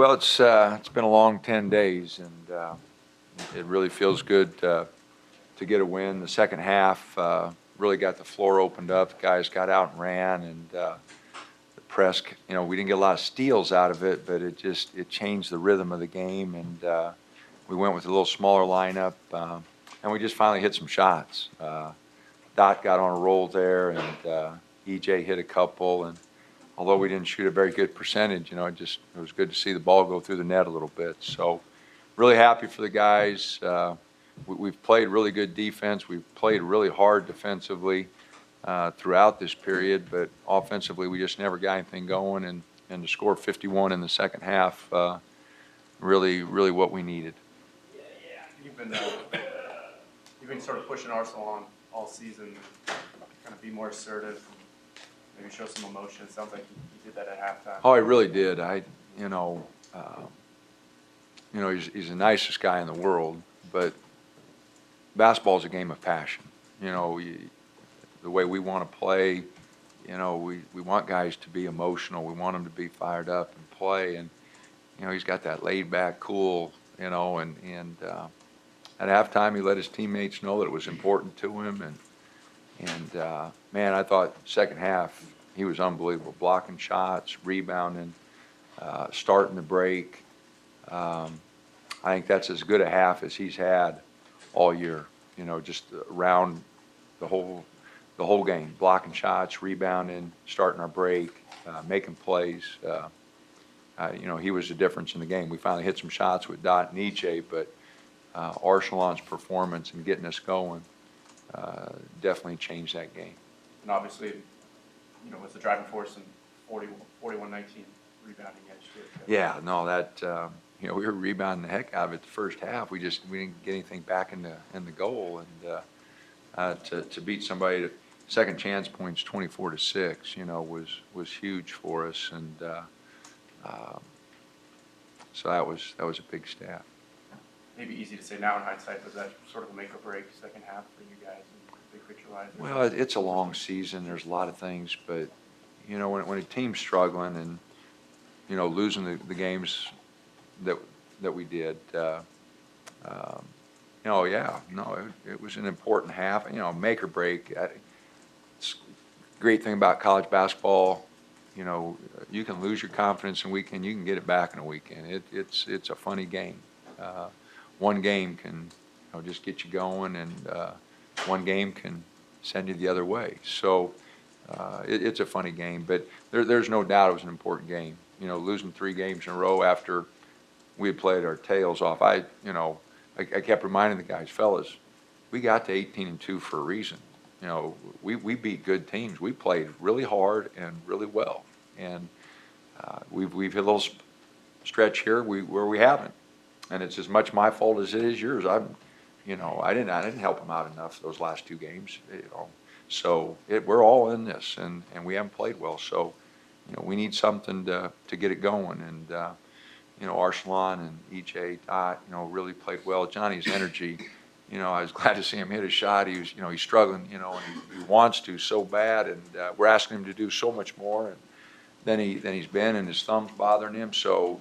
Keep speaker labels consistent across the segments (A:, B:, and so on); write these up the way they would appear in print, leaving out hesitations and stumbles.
A: Well, it's been a long 10 days, and it really feels good to get a win. The second half really got the floor opened up. The guys got out and ran, and the press, we didn't get a lot of steals out of it, but it changed the rhythm of the game, and we went with a little smaller lineup, and we just finally hit some shots. Dot got on a roll there, and EJ hit a couple, and although we didn't shoot a very good percentage, it was good to see the ball go through the net a little bit. So really happy for the guys. We've played really good defense. We've played really hard defensively throughout this period, but offensively we just never got anything going, and to score 51 in the second half, really what we needed.
B: You've been sort of pushing Arsalan all season, kind of be more assertive, maybe show some emotion. It sounds like he did that at halftime.
A: Oh, he really did. He's the nicest guy in the world, but basketball is a game of passion. The way we want to play, we want guys to be emotional. We want them to be fired up and play, and he's got that laid back, cool, and at halftime he let his teammates know that it was important to him, and man, I thought second half he was unbelievable, blocking shots, rebounding, starting the break. I think that's as good a half as he's had all year. Just around the whole game, blocking shots, rebounding, starting our break, making plays. He was the difference in the game. We finally hit some shots with Dot and EJ, but Arsalan's performance and getting us going definitely changed that game.
B: And obviously, was the driving force in 41-19 rebounding edge too.
A: Yeah, no, that we were rebounding the heck out of it the first half. We didn't get anything back in the goal, and to beat somebody to second chance points 24-6, was huge for us, and so that was a big stat.
B: Maybe easy to say now in hindsight, was that sort of a make or break second half for you guys and big picture wise?
A: Well, it's a long season. There's a lot of things, but when a team's struggling and losing the games that we did, it was an important half. Make or break. It's a great thing about college basketball. You can lose your confidence in a weekend. You can get it back in a weekend. It's a funny game. One game can just get you going, and one game can send you the other way. So it's a funny game, but there's no doubt it was an important game. Losing 3 games in a row after we had played our tails off. I kept reminding the guys, fellas, we got to 18-2 for a reason. We beat good teams. We played really hard and really well, and we've hit a little stretch here where we haven't. And it's as much my fault as it is yours. I didn't help them out enough those last 2 games. So we're all in this, and we haven't played well. So we need something to get it going. And Arsalan and EJ Dot really played well. Johnny's energy. I was glad to see him hit a shot. He's struggling. And he wants to so bad, and we're asking him to do so much more. And then he's been, and his thumb's bothering him. So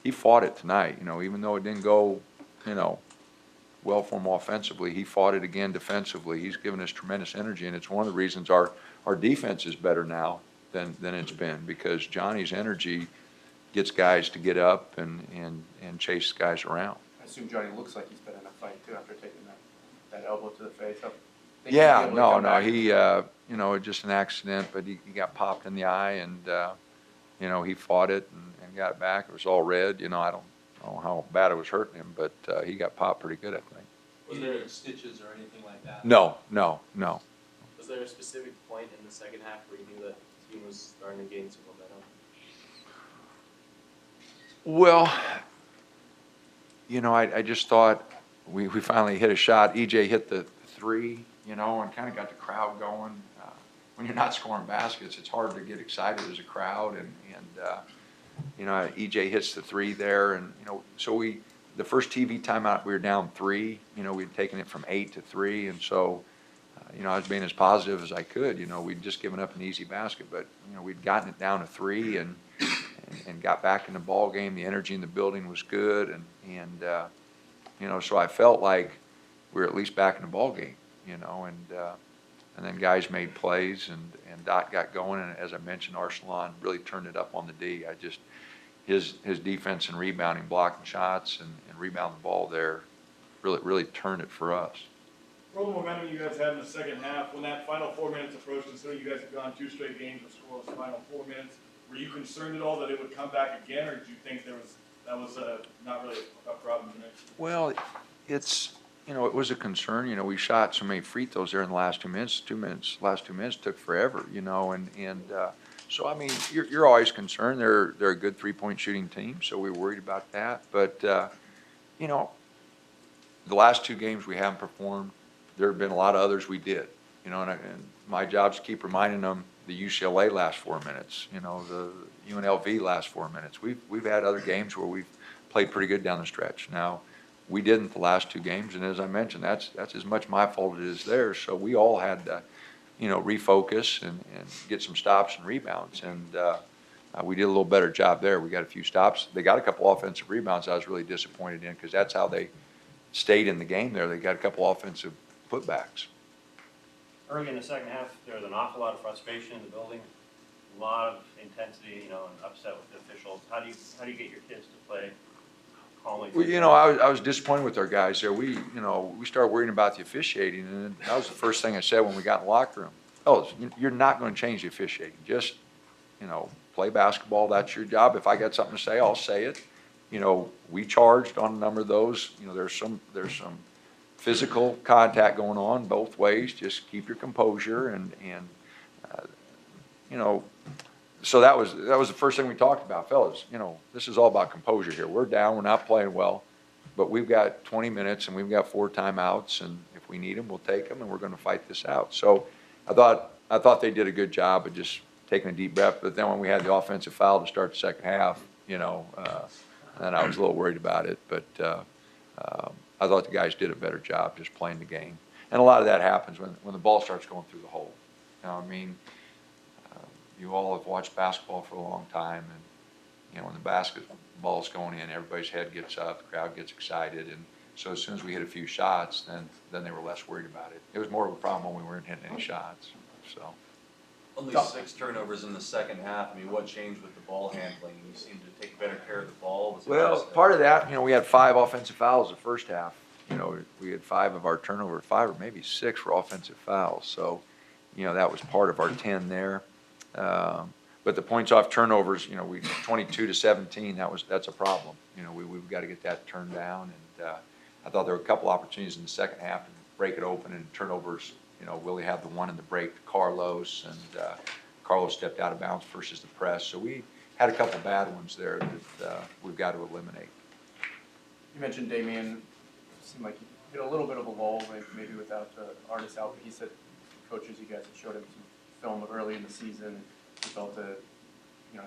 A: he fought it tonight, even though it didn't go, well for him offensively. He fought it again defensively. He's given us tremendous energy, and it's one of the reasons our defense is better now than it's been, because Johnny's energy gets guys to get up and chase guys around.
B: I assume Johnny looks like he's been in a fight too after taking that elbow to the face.
A: Yeah, no, he just an accident, but he got popped in the eye, and he fought it and got it back. It was all red. I don't know how bad it was hurting him, but he got popped pretty good, I think.
C: Was there stitches or anything like that?
A: No.
D: Was there a specific point in the second half where you knew that the team was starting to gain some momentum?
A: Well, I just thought we finally hit a shot. EJ hit the 3, and kind of got the crowd going. When you're not scoring baskets, it's hard to get excited as a crowd, and EJ hits the 3 there, and so the first TV timeout we were down 3. We'd taken it from 8 to 3, and so I was being as positive as I could. We'd just given up an easy basket, but we'd gotten it down to 3, and and got back in the ball game. The energy in the building was good, and so I felt like we were at least back in the ball game, and then guys made plays, and Dot got going, and as I mentioned, Arsalan really turned it up on the D. His defense and rebounding, blocking shots and rebounding the ball there really turned it for us.
E: For all the momentum you guys had in the second half, when that final 4 minutes approached, considering you guys have gone 2 straight games with scoreless final 4 minutes, were you concerned at all that it would come back again, or did you think that was not really a problem tonight?
A: Well, it was a concern. We shot so many free throws there in the last 2 minutes. Last 2 minutes took forever, so I mean, you're always concerned. They're a good 3-point shooting team, so we were worried about that. But the last 2 games we haven't performed. There have been a lot of others we did, and my job is to keep reminding them the UCLA last 4 minutes, the UNLV last 4 minutes. We've had other games where we've played pretty good down the stretch. Now, we didn't the last 2 games, and as I mentioned, that's as much my fault as it is theirs. So we all had to, refocus and get some stops and rebounds, and we did a little better job there. We got a few stops. They got a couple offensive rebounds I was really disappointed in, because that's how they stayed in the game there. They got a couple offensive putbacks.
F: Early in the second half, there was an awful lot of frustration in the building, a lot of intensity, and upset with the officials. How do you get your kids to play calmly?
A: Well, I was disappointed with our guys there. We started worrying about the officiating, and that was the first thing I said when we got in the locker room. Fellas, you're not going to change the officiating. Just, play basketball. That's your job. If I got something to say, I'll say it. We charged on a number of those. There's some physical contact going on both ways. Just keep your composure, and so that was the first thing we talked about, fellas. This is all about composure here. We're down, we're not playing well, but we've got 20 minutes and we've got 4 timeouts, and if we need them, we'll take them, and we're going to fight this out. So I thought they did a good job of just taking a deep breath. But then when we had the offensive foul to start the second half, then I was a little worried about it. But I thought the guys did a better job just playing the game. And a lot of that happens when the ball starts going through the hole. You all have watched basketball for a long time, and when the basketball's going in, everybody's head gets up, the crowd gets excited, and so as soon as we hit a few shots, then they were less worried about it. It was more of a problem when we weren't hitting any shots. So
C: Only 6 turnovers in the second half. I mean, what changed with the ball handling? You seemed to take better care of the ball. Was it
A: well,
C: just,
A: part of that, we had 5 offensive fouls the first half. We had 5 of our turnovers, 5 or maybe 6 were offensive fouls. So, that was part of our 10 there. But the points off turnovers, we 22-17. That's a problem. We've got to get that turned down. And I thought there were a couple opportunities in the second half to break it open, and turnovers. Willie had the one in the break to Carlos, and Carlos stepped out of bounds versus the press. So we had a couple bad ones there that we've got to eliminate.
B: You mentioned Damyean. It seemed like he hit a little bit of a lull, maybe without the artist out, but he said coaches, you guys had showed him some film early in the season. He felt that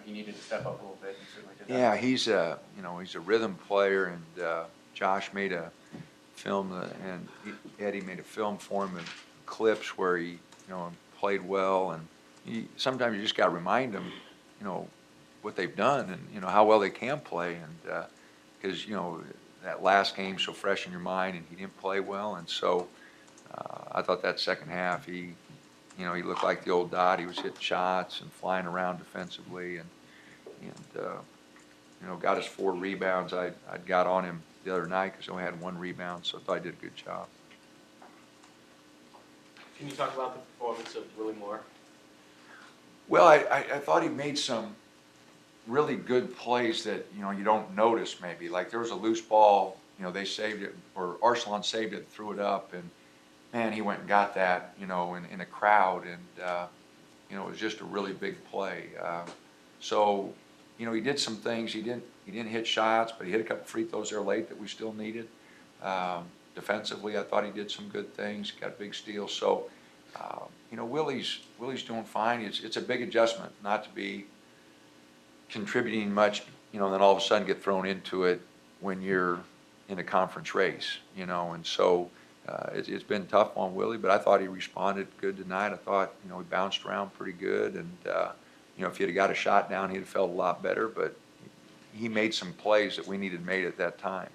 B: he needed to step up a little bit, and certainly did that.
A: Yeah, he's a rhythm player, and Josh made a film, and Eddie made a film for him of clips where he played well, and sometimes you just got to remind them what they've done, and how well they can play, and because that last game so fresh in your mind, and he didn't play well, and so I thought that second half he looked like the old Dot. He was hitting shots and flying around defensively, and got his 4 rebounds. I'd got on him the other night because he only had 1 rebound, so I thought he did a good job.
D: Can you talk about the performance of Willie Moore?
A: Well, I thought he made some really good plays that you don't notice maybe. Like there was a loose ball, they saved it, or Arsalan saved it, threw it up, and man, he went and got that, in a crowd, and it was just a really big play. So he did some things. He didn't hit shots, but he hit a couple free throws there late that we still needed. Defensively, I thought he did some good things. Got a big steal. So, Willie's doing fine. It's a big adjustment not to be contributing much, and then all of a sudden get thrown into it when you're in a conference race, and so it's been tough on Willie, but I thought he responded good tonight. I thought, he bounced around pretty good, and, you know, if he'd have got a shot down, he'd have felt a lot better, but he made some plays that we needed made at that time.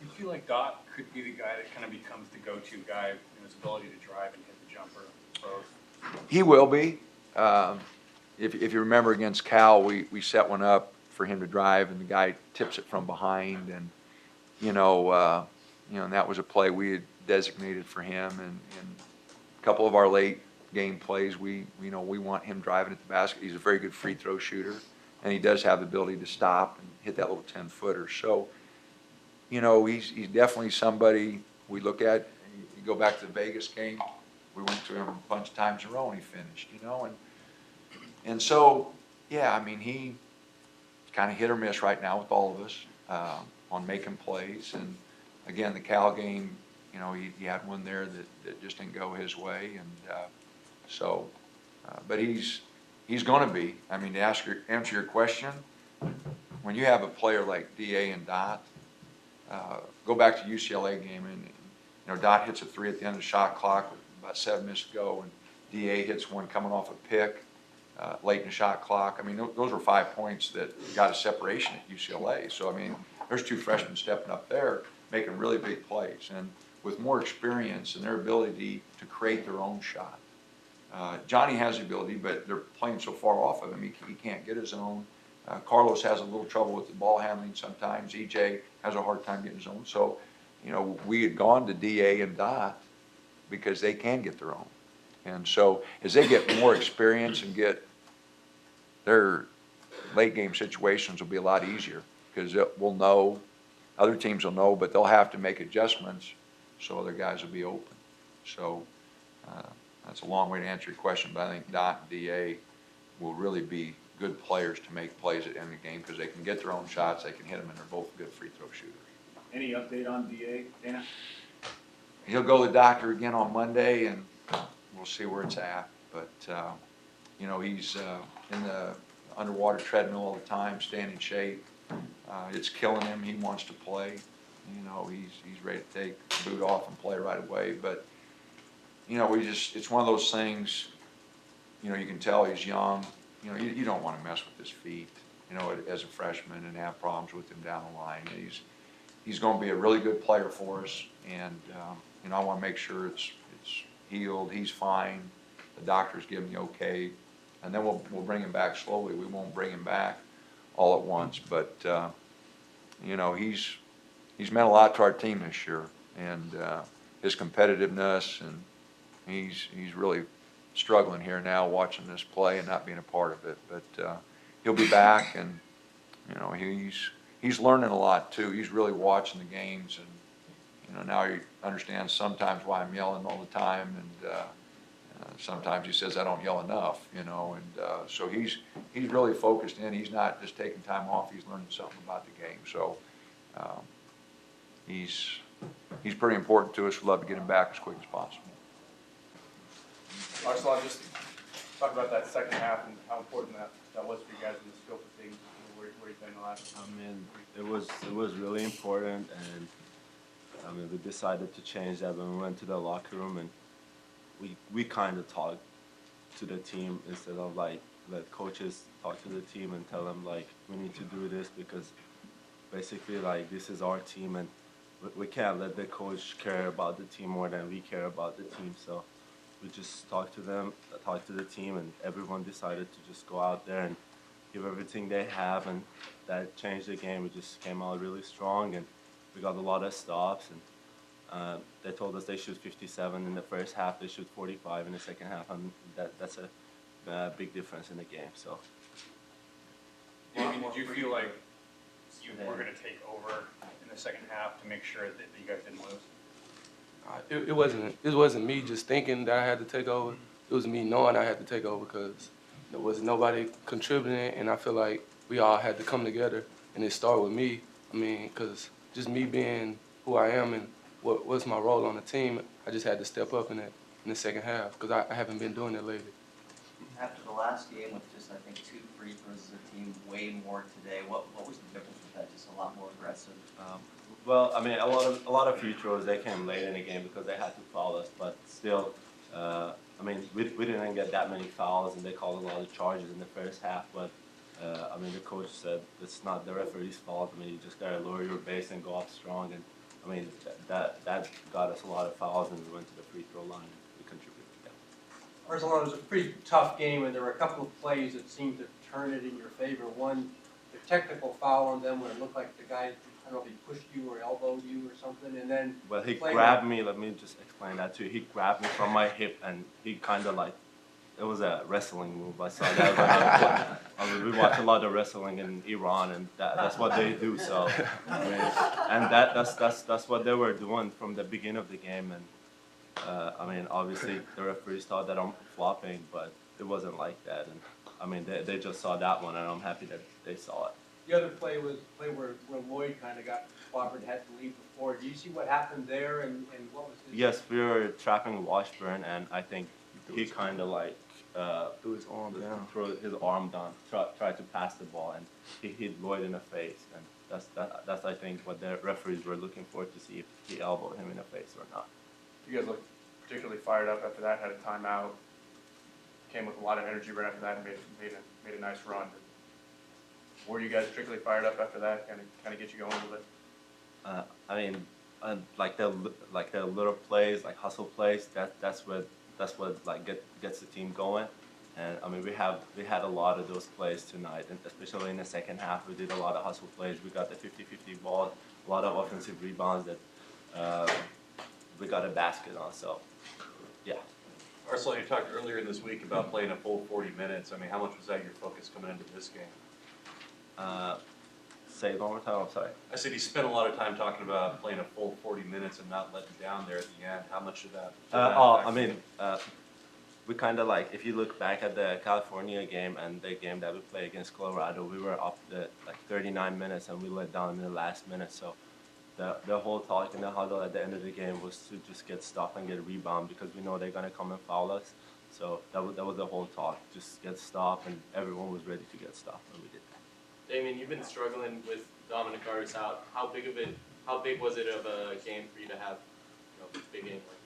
G: You feel like Dot could be the guy that kind of becomes the go-to guy in his ability to drive and hit the jumper, both?
A: He will be. If you remember against Cal, we set one up for him to drive, and the guy tips it from behind, and and that was a play we had designated for him. And a couple of our late game plays, we want him driving at the basket. He's a very good free throw shooter, and he does have the ability to stop and hit that little 10-footer. So, he's definitely somebody we look at. You go back to the Vegas game, we went to him a bunch of times in a row and he finished, and so, yeah, I mean, he's kind of hit or miss right now with all of us on making plays. And again, the Cal game, he had one there that just didn't go his way, and but he's going to be. I mean, to answer your question, when you have a player like DA and Dot, go back to UCLA game, and Dot hits a three at the end of the shot clock with about 7 minutes to go, and DA hits one coming off a pick late in the shot clock. I mean, those were 5 points that got a separation at UCLA. So, I mean, there's two freshmen stepping up there making really big plays, and with more experience and their ability to create their own shot. Johnny has the ability, but they're playing so far off of him, he can't get his own. Carlos has a little trouble with the ball handling sometimes. EJ has a hard time getting his own. So, we had gone to DA and Dot because they can get their own. And so as they get more experience and get their late game situations will be a lot easier, because we'll know, other teams will know, but they'll have to make adjustments so other guys will be open. So that's a long way to answer your question, but I think Dot and DA will really be good players to make plays at the end of the game, because they can get their own shots, they can hit them, and they're both good free throw shooters.
E: Any update on DA, Dana?
A: He'll go to the doctor again on Monday, and we'll see where it's at. But, he's in the underwater treadmill all the time, staying in shape. It's killing him. He wants to play. He's ready to take the boot off and play right away. But, it's one of those things, you can tell he's young. You don't want to mess with his feet, as a freshman and have problems with him down the line. He's going to be a really good player for us, and, I want to make sure it's healed, he's fine, the doctors give him the okay, and then we'll bring him back slowly. We won't bring him back all at once, but he's meant a lot to our team this year, and his competitiveness, and he's really struggling here now watching this play and not being a part of it. But he'll be back, and he's learning a lot too. He's really watching the games, and now he understands sometimes why I'm yelling all the time, and sometimes he says I don't yell enough, and so he's really focused in. He's not just taking time off. He's learning something about the game. So he's pretty important to us. We'd love to get him back as quick as possible.
B: Arsalan, just talk about that second half and how important that was for you guys in the scope of things. Where you've been the last.
H: I mean, it was really important, and I mean, we decided to change that when we went to the locker room, and we kind of talked to the team instead of let coaches talk to the team and tell them we need to do this, because basically this is our team, and we can't let the coach care about the team more than we care about the team. So we just talked to the team, and everyone decided to just go out there and give everything they have, and that changed the game. We just came out really strong, and we got a lot of stops, and they told us they shoot 57 in the first half, they shoot 45 in the second half, and that's a big difference in the game. So.
G: Did you feel like you were going to take over in the second half to make sure that you guys didn't lose?
I: It wasn't me just thinking that I had to take over. It was me knowing I had to take over, because there was nobody contributing, and I feel like we all had to come together, and it started with me. I mean, because just me being who I am and what's my role on the team, I just had to step up in the second half, because I haven't been doing it lately.
J: After the last game with just, I think, 2 free throws as a team, way more today, what was the difference with that? Just a lot more aggressive?
H: Well, I mean, a lot of free throws, they came late in the game because they had to foul us, but still, I mean, we didn't get that many fouls, and they called a lot of charges in the first half. But I mean, the coach said it's not the referee's fault. I mean, you just gotta lower your base and go up strong. And I mean, that got us a lot of fouls, and we went to the free throw line and we contributed. Yeah.
K: Arsalan, it was a pretty tough game, and there were a couple of plays that seemed to turn it in your favor. One, the technical foul on them where it looked like the guy, I don't know if he pushed you or elbowed you or something, and then.
H: Well, he
K: play
H: grabbed me. Let me just explain that to you. He grabbed me from my hip, and he kind of like, it was a wrestling move. I saw that. I mean, we watch a lot of wrestling in Iran, and that's what they do. So, I mean, and that's what they were doing from the beginning of the game. And I mean, obviously the referees thought that I'm flopping, but it wasn't like that. And I mean, they just saw that one, and I'm happy that they saw it.
K: The other play was a play where Lloyd kind of got clobbered, had to leave before. Do you see what happened there, and what was his?
H: Yes, we were trapping Washburn, and I think he kind of like
I: Threw his arm down.
H: threw his arm down, tried to pass the ball, and he hit Lloyd in the face. And that's I think what the referees were looking for, to see if he elbowed him in the face or not.
B: You guys looked particularly fired up after that, had a timeout, came with a lot of energy right after that and made a nice run. Were you guys particularly fired up after that, kind of get you going a little bit?
H: I mean, like the little plays, like hustle plays. That's what like gets the team going. And I mean, we had a lot of those plays tonight, and especially in the second half, we did a lot of hustle plays. We got the 50-50 ball, a lot of offensive rebounds that we got a basket on. So, yeah.
C: Arsalan, you talked earlier in this week about playing a full 40 minutes. I mean, how much was that your focus coming into this game?
H: Say it one more time. I'm sorry.
C: I said you spent a lot of time talking about playing a full 40 minutes and not letting down there at the end. How much of that?
H: I mean, we kind of like, if you look back at the California game and the game that we played against Colorado, we were up to like 39 minutes and we let down in the last minute. So the whole talk in the huddle at the end of the game was to just get stopped and get a rebound, because we know they're gonna come and foul us. So that was the whole talk. Just get stopped, and everyone was ready to get stopped, and we did that.
D: Damyean, you've been struggling with Dominic Artis out. How big was it of a game for you to have, a big game like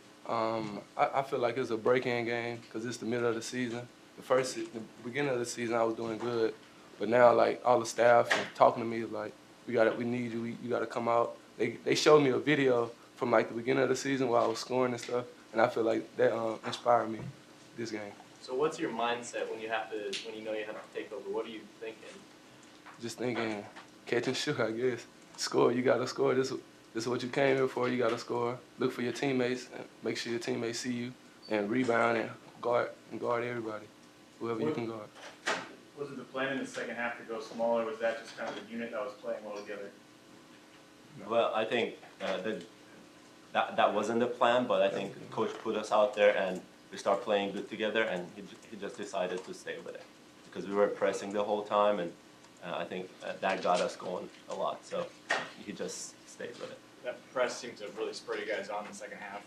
I: I feel like it's a break-in game because it's the middle of the season. The beginning of the season, I was doing good, but now like all the staff and talking to me like, we need you. You got to come out. They showed me a video from like the beginning of the season where I was scoring and stuff, and I feel like that inspired me this game.
D: So what's your mindset when you know you have to take over? What are you thinking?
I: Just thinking, catch and shoot, I guess. Score, you got to score. This is what you came here for. You got to score. Look for your teammates and make sure your teammates see you, and rebound and guard everybody, whoever you can guard.
E: Was it the plan in the second half to go smaller? Was that just kind of the unit that was playing well together?
H: Well, I think that wasn't the plan, but I think coach put us out there and we start playing good together, and he just decided to stay with it because we were pressing the whole time, and I think that got us going a lot. So he just stayed with it.
G: That press seemed to really spur you guys on in the second half.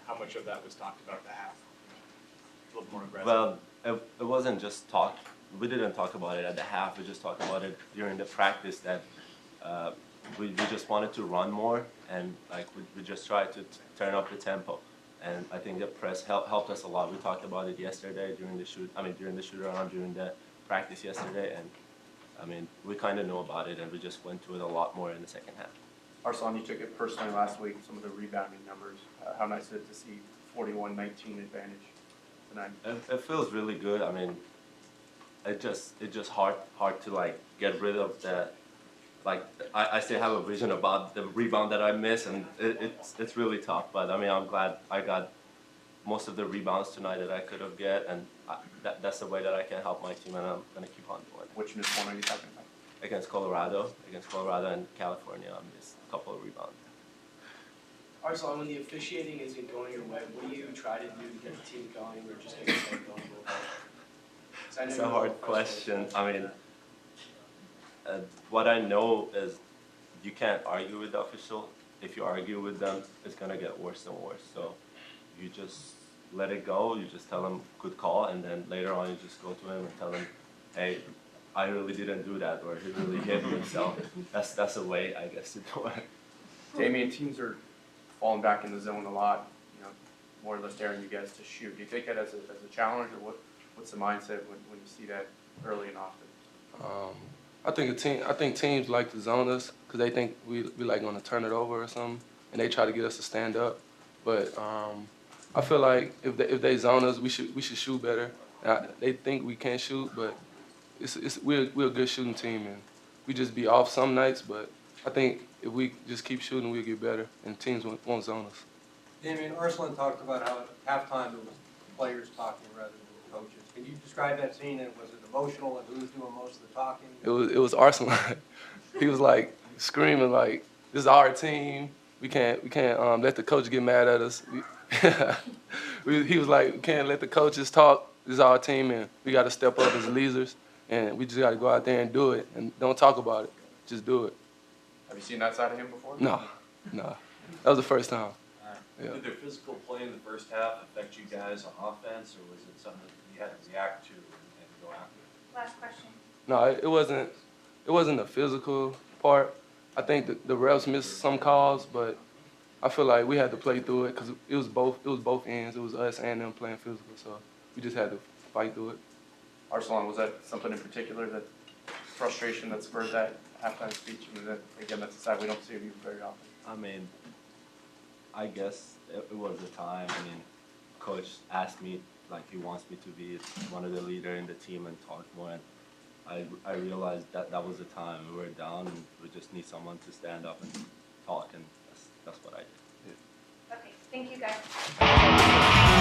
G: How much of that was talked about at the half? A little more aggressive.
H: Well, it wasn't just talk. We didn't talk about it at the half. We just talked about it during the practice that we just wanted to run more, and like we just tried to turn up the tempo. And I think the press helped us a lot. We talked about it yesterday during the shoot around during the practice yesterday, and I mean we kind of know about it, and we just went to it a lot more in the second half.
B: Arsalan, you took it personally last week, some of the rebounding numbers. How nice is it to see 41-19 advantage tonight?
H: It feels really good. I mean, it's just hard to like get rid of the, like I still have a vision about the rebound that I miss, and it's really tough. But I mean, I'm glad I got most of the rebounds tonight that I could have get, and that's the way that I can help my team, and I'm gonna keep on doing it.
B: Which missed one are you talking about?
H: Against Colorado and California, I missed a couple of rebounds.
L: Arsalan, when the officiating isn't going your way, what do you try to do to get the team going or just get the team going a little bit?
H: It's a hard question. I mean, what I know is you can't argue with the official. If you argue with them, it's gonna get worse and worse. So you just let it go. You just tell them good call, and then later on you just go to him and tell him, hey, I really didn't do that, or he really hit me. So that's a way, I guess, to do it.
B: Damyean, teams are falling back in the zone a lot. You know, more or less daring you guys to shoot. Do you take that as a challenge, or what's the mindset when you see that early and often?
I: I think teams like to zone us because they think we like going to turn it over or something, and they try to get us to stand up. But I feel like if they zone us, we should shoot better. They think we can't shoot, but we're a good shooting team, and we just be off some nights. But I think if we just keep shooting, we'll get better, and teams won't zone us.
K: Damyean, Arsalan talked about how at halftime it was players talking rather than the coaches. Can you describe that scene, and was it emotional, and who was doing most of the talking?
I: It was Arsalan. He was like screaming like, "This is our team. We can't let the coach get mad at us." He was like, "We can't let the coaches talk. This is our team, and we got to step up as leaders, and we just got to go out there and do it, and don't talk about it. Just do it."
B: Have you seen that side of him before?
I: No. That was the first time. Yeah.
C: Did their physical play in the first half affect you guys on offense, or was it something that you had to react to and go after?
M: Last question.
I: No, it wasn't the physical part. I think the refs missed some calls, but I feel like we had to play through it because it was both ends. It was us and them playing physical, so we just had to fight through it.
B: Arsalan, was that something in particular, that frustration that spurred that halftime speech? I mean, again, that's a side we don't see of you very often.
H: I mean, I guess it was the time. I mean, coach asked me, like, he wants me to be one of the leader in the team and talk more. And I realized that was the time. We were down and we just need someone to stand up and talk, and that's what I did.
M: Okay, thank you guys.